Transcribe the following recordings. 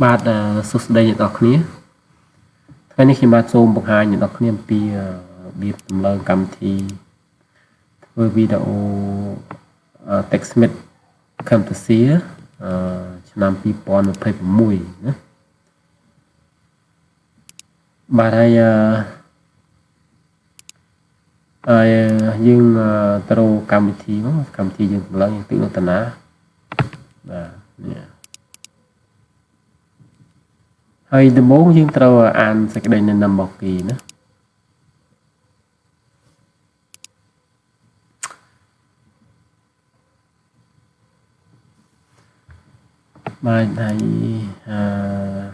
បាទសួស្តីអ្នកនរគ្នាថ្ងៃនេះខ្ញុំបាទសូមបង្ហាញអ្នកនរគ្នាអំពីរបៀបដំឡើងកម្មវិធីធ្វើវីដេអូ TechSmith Camtasia ឆ្នាំ2026ណាបាទហើយយើងទៅកម្មវិធីមកកម្មវិធីយើងដំឡើងយើងទឹកនៅតាណាបាទនេះហើយដំបូងយើងត្រូវអានសេចក្តីណែនាំរបស់គេណាបាទ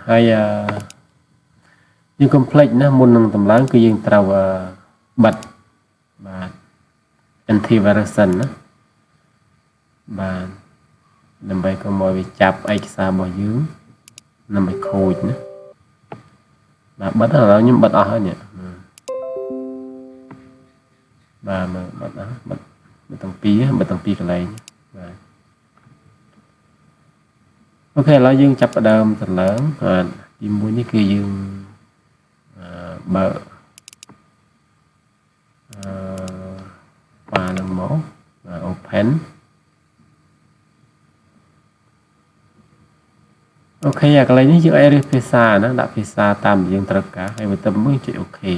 ហើយយើងកុំភ្លេចណាមុននឹងដំឡើងគឺយើងត្រូវបិទបាទ antivirus សិនណាបាទដើម្បីកុំឲ្យវាចាប់ឯកសាររបស់យើងដើម្បីខូចណាបាទបិទឥឡូវខ្ញុំបិទអស់ហើយនេះបាទមើលបិទអស់បិទទាំងពីរកន្លែងបាទអូខេឥឡូវយើងចាប់ផ្ដើមដំឡើងទី1នេះគឺយើងបើកfile នឹងមក open អូខេអាកន្លែងនេះយើងអាចរើសភាសាណាដាក់ភាសាតាមយើងត្រូវការហើយបន្ទាប់មកចុចអូខេ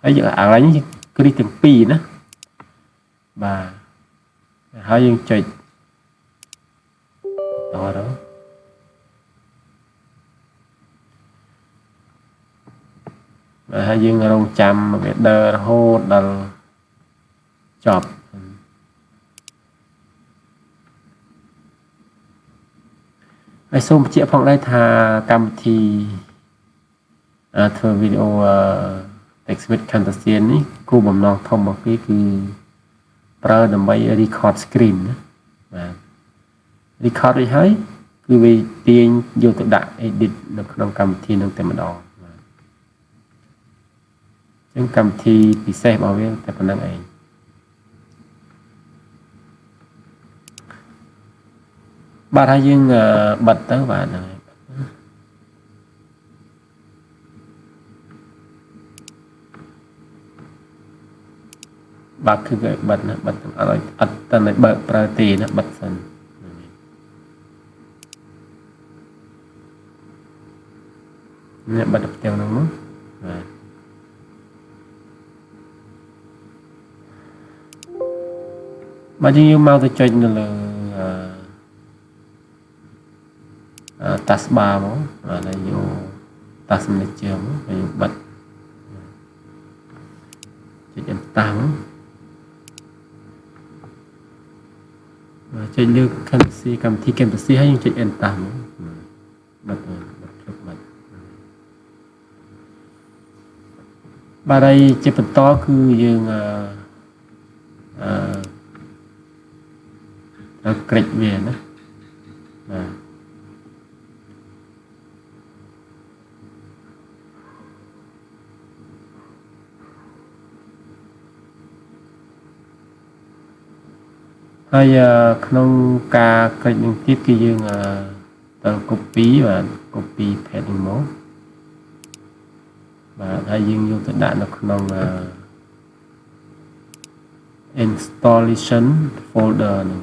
ហើយយើងអាកន្លែងនេះគ្រីសទាំងពីរណាបាទហើយយើងចុចតទៅហើយយើងរងចាំវាដើររហូតដល់ចប់ហើយសូមបញ្ជាក់ផងដែរថាកម្មវិធីធ្វើវីដេអូ TechSmith Camtasia នេះគោលបំណងធំរបស់គេគឺប្រើដើម្បី record screen ណាបាទ record រួចហើយគឺវាទាញយកទៅដាក់ edit នៅក្នុងកម្មវិធីនឹងតែម្ដងបាទអញ្ចឹងកម្មវិធីពិសេសរបស់វាតែប៉ុណ្្នឹងឯងបាទហើយយើងបិទទៅបាទហ្នឹងហើយបាទគឺគេបិទណាបិទអត់អត់តែបើកប្រើទេណាបិទសិននេះបិទផ្ទាំងហ្នឹងមកបាទយើងមកទៅចុចនៅលើtaskbar មកហើយយក task manager មកហើយយើងបិទចុច enter មកចុចលើកម្មវិធីCamtasiaហើយយើងចុច enter មកបិទភ្លុកបិទបាទហើយជាបន្តគឺយើងត្រូវក្រិចវាណាបាទហើយក្នុងការក្រិចនឹងទៀតគឺយើងត្រូវ copy បាទ copy paste នេះមកបាទហើយយើងយកទៅដាក់នៅក្នុងinstallation folder នេះ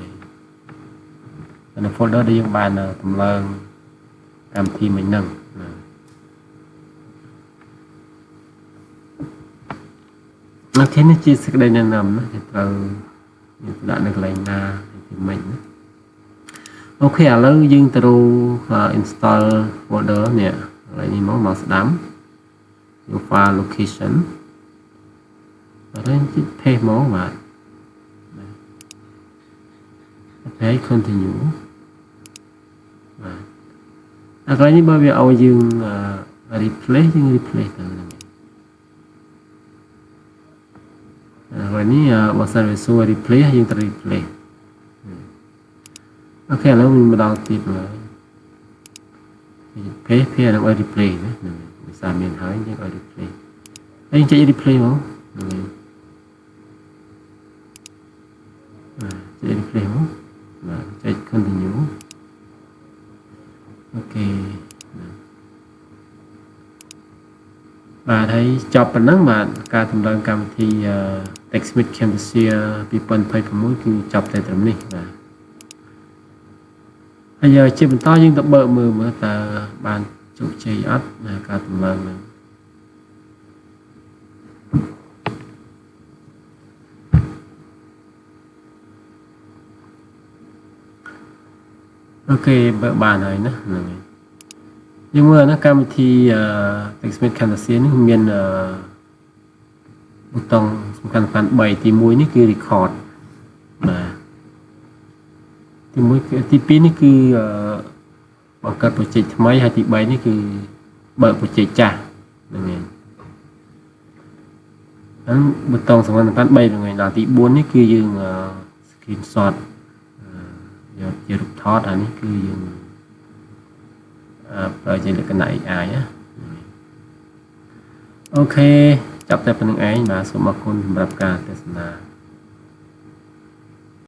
នៅ folder ដែលយើងបានតម្លើងកម្មវិធីមិញហ្នឹងអូខេនេះជាសេចក្តីណែនាំណាគេត្រូវដាក់នៅកន្លែងណាទីមិញណាអូខេឥឡូវយើងទៅ install folder នេះកន្លែងនេះមកស្ដាំយក file location ហើយចុច paste មកបាទហើយ continue បាទកន្លែងនេះបើវាឲ្យយើង replace យើង replace ទៅហើយនេះបើសិនវាសួរ replace យើងត្រូវ replace អូខេឥឡូវmìnhម្ដងទៀតមក paste នឹងឲ្យ replace ណាវាសារមានហើយយើងឲ្យ replace ហើយយើងចុច replace មកចុច replace មកបាទចុច continue អូខេ បាទហើយចប់ប៉ុណ្ណឹងបាទការតម្លើងកម្មវិធី TechSmith Camtasia 2026គឺចប់តែត្រឹមនេះបាទហើយជាបន្តយើងទៅបើកមើលតើបានជោគជ័យអត់ការតម្លើងហ្នឹងអូខេបើកបានហើយណាហ្នឹងហើយយើងមើលណាកម្មវិធី TechSmith Camtasia នេះមានប៊ូតុងសំខាន់ៗ3ទី1នេះគឺ record បាទទី1គឺទី2នេះគឺបង្កើត project ថ្មីហើយទី3នេះគឺបើក project ចាស់ហ្នឹងហើយហ្នឹងប៊ូតុងសំខាន់ៗ3ហ្នឹងហើយដល់ទី4នេះគឺយើង screenshot យកជារូបថតអានេះគឺយើងប្រើជាលក្ខណៈ AI ណាអូខេចាប់តែប៉ុណ្្នឹងឯងបាទសូមអរគុណសម្រាប់ការទស្សនា